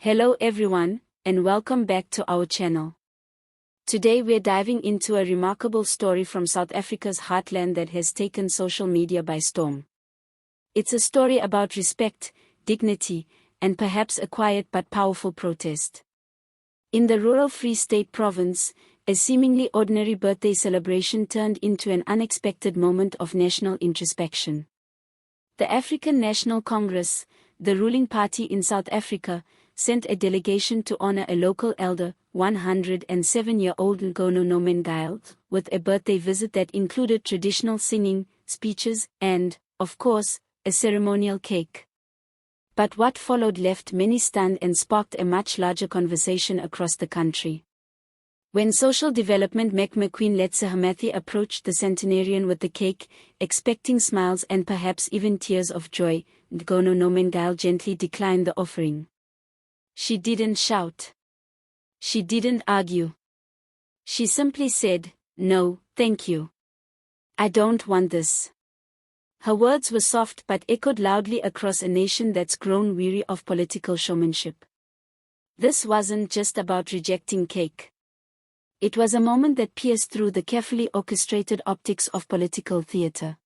Hello everyone, and welcome back to our channel. Today we're diving into a remarkable story from South Africa's heartland that has taken social media by storm. It's a story about respect, dignity, and perhaps a quiet but powerful protest. In the rural Free State province, a seemingly ordinary birthday celebration turned into an unexpected moment of national introspection. The African National Congress, the ruling party in South Africa, sent a delegation to honor a local elder, 107-year-old Nkgono Nomengile, with a birthday visit that included traditional singing, speeches, and, of course, a ceremonial cake. But what followed left many stunned and sparked a much larger conversation across the country. When social development Maqueen Letsoha-Mathae approached the centenarian with the cake, expecting smiles and perhaps even tears of joy, Nkgono Nomengile gently declined the offering. She didn't shout. She didn't argue. She simply said, "No, thank you. I don't want this." Her words were soft but echoed loudly across a nation that's grown weary of political showmanship. This wasn't just about rejecting cake. It was a moment that pierced through the carefully orchestrated optics of political theater.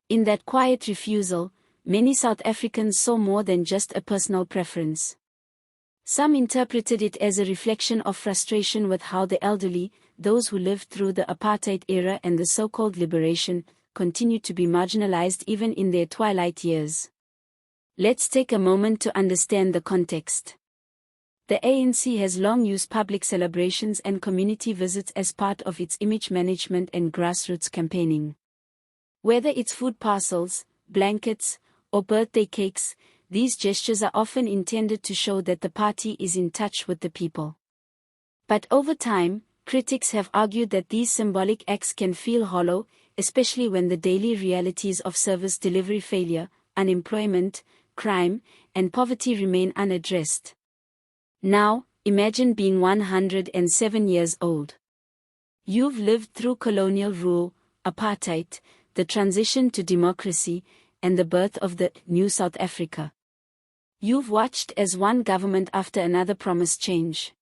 In that quiet refusal, many South Africans saw more than just a personal preference. Some interpreted it as a reflection of frustration with how the elderly, those who lived through the apartheid era and the so-called liberation, continued to be marginalized even in their twilight years. Let's take a moment to understand the context. The ANC has long used public celebrations and community visits as part of its image management and grassroots campaigning. Whether it's food parcels, blankets, or birthday cakes, these gestures are often intended to show that the party is in touch with the people. But over time, critics have argued that these symbolic acts can feel hollow, especially when the daily realities of service delivery failure, unemployment, crime, and poverty remain unaddressed. Now, imagine being 107 years old. You've lived through colonial rule, apartheid, the transition to democracy, and the birth of the new South Africa. You've watched as one government after another promised change.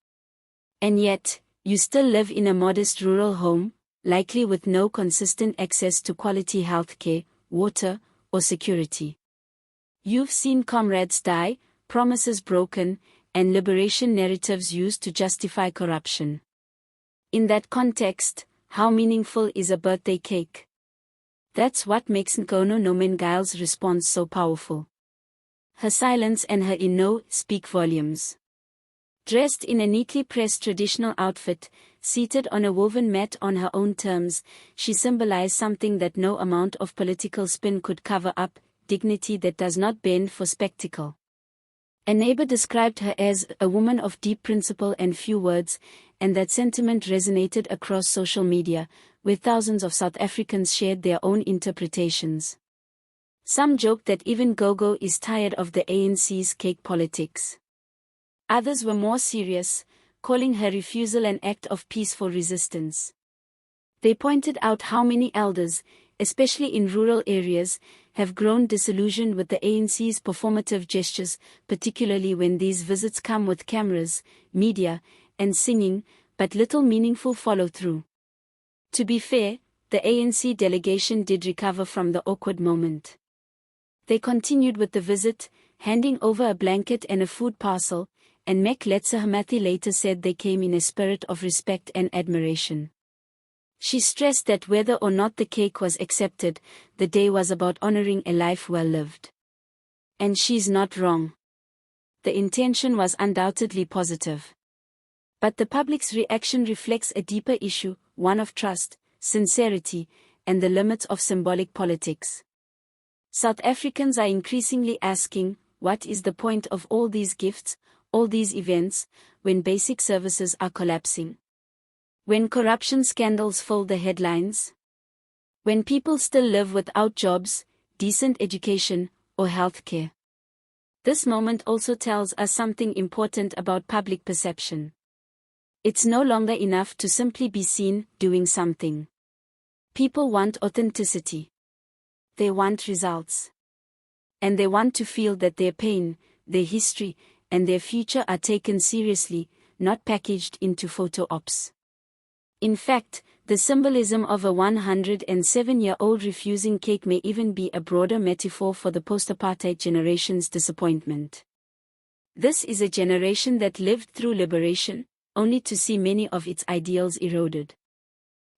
And yet, you still live in a modest rural home, likely with no consistent access to quality healthcare, water, or security. You've seen comrades die, promises broken, and liberation narratives used to justify corruption. In that context, how meaningful is a birthday cake? That's what makes Nkgono Nomengile's response so powerful. Her silence and her speak volumes. Dressed in a neatly pressed traditional outfit, seated on a woven mat on her own terms, she symbolized something that no amount of political spin could cover up: dignity that does not bend for spectacle. A neighbor described her as a woman of deep principle and few words, and that sentiment resonated across social media, where thousands of South Africans shared their own interpretations. Some joked that even Gogo is tired of the ANC's cake politics. Others were more serious, calling her refusal an act of peaceful resistance. They pointed out how many elders, especially in rural areas, have grown disillusioned with the ANC's performative gestures, particularly when these visits come with cameras, media, and singing, but little meaningful follow-through. To be fair, the ANC delegation did recover from the awkward moment. They continued with the visit, handing over a blanket and a food parcel, and Letsoha-Mathae later said they came in a spirit of respect and admiration. She stressed that whether or not the cake was accepted, the day was about honoring a life well lived. And she's not wrong. The intention was undoubtedly positive. But the public's reaction reflects a deeper issue, one of trust, sincerity, and the limits of symbolic politics. South Africans are increasingly asking, what is the point of all these gifts, all these events, when basic services are collapsing? When corruption scandals fill the headlines? When people still live without jobs, decent education, or healthcare? This moment also tells us something important about public perception. It's no longer enough to simply be seen doing something. People want authenticity. They want results. And they want to feel that their pain, their history, and their future are taken seriously, not packaged into photo ops. In fact, the symbolism of a 107-year-old refusing cake may even be a broader metaphor for the post-apartheid generation's disappointment. This is a generation that lived through liberation, only to see many of its ideals eroded.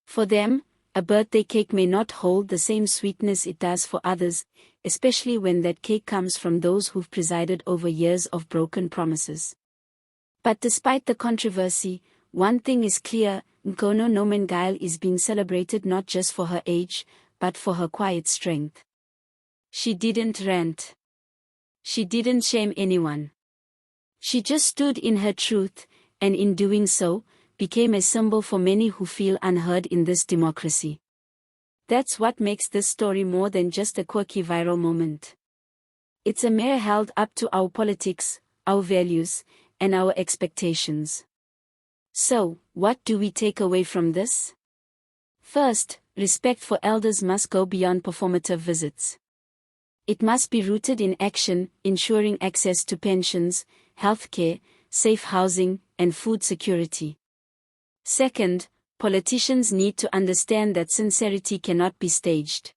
For them, a birthday cake may not hold the same sweetness it does for others, especially when that cake comes from those who've presided over years of broken promises. But despite the controversy, one thing is clear: Nkgono Nomengile is being celebrated not just for her age, but for her quiet strength. She didn't rant. She didn't shame anyone. She just stood in her truth, and in doing so, became a symbol for many who feel unheard in this democracy. That's what makes this story more than just a quirky viral moment. It's a mirror held up to our politics, our values, and our expectations. So, what do we take away from this? First, respect for elders must go beyond performative visits. It must be rooted in action, ensuring access to pensions, healthcare, safe housing, and food security. Second, politicians need to understand that sincerity cannot be staged.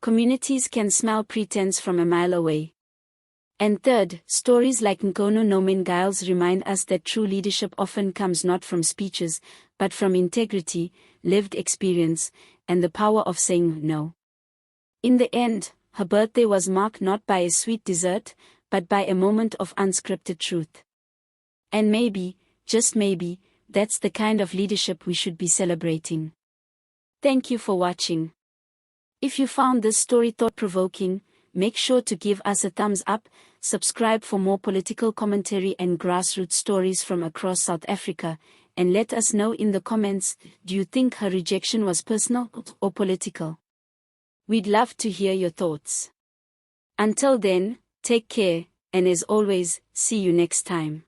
Communities can smell pretense from a mile away. And third, stories like Nkgono Nomengile's remind us that true leadership often comes not from speeches, but from integrity, lived experience, and the power of saying no. In the end, her birthday was marked not by a sweet dessert, but by a moment of unscripted truth. And maybe, just maybe, that's the kind of leadership we should be celebrating. Thank you for watching. If you found this story thought-provoking, make sure to give us a thumbs up, subscribe for more political commentary and grassroots stories from across South Africa, and let us know in the comments, do you think her rejection was personal or political? We'd love to hear your thoughts. Until then, take care, and as always, see you next time.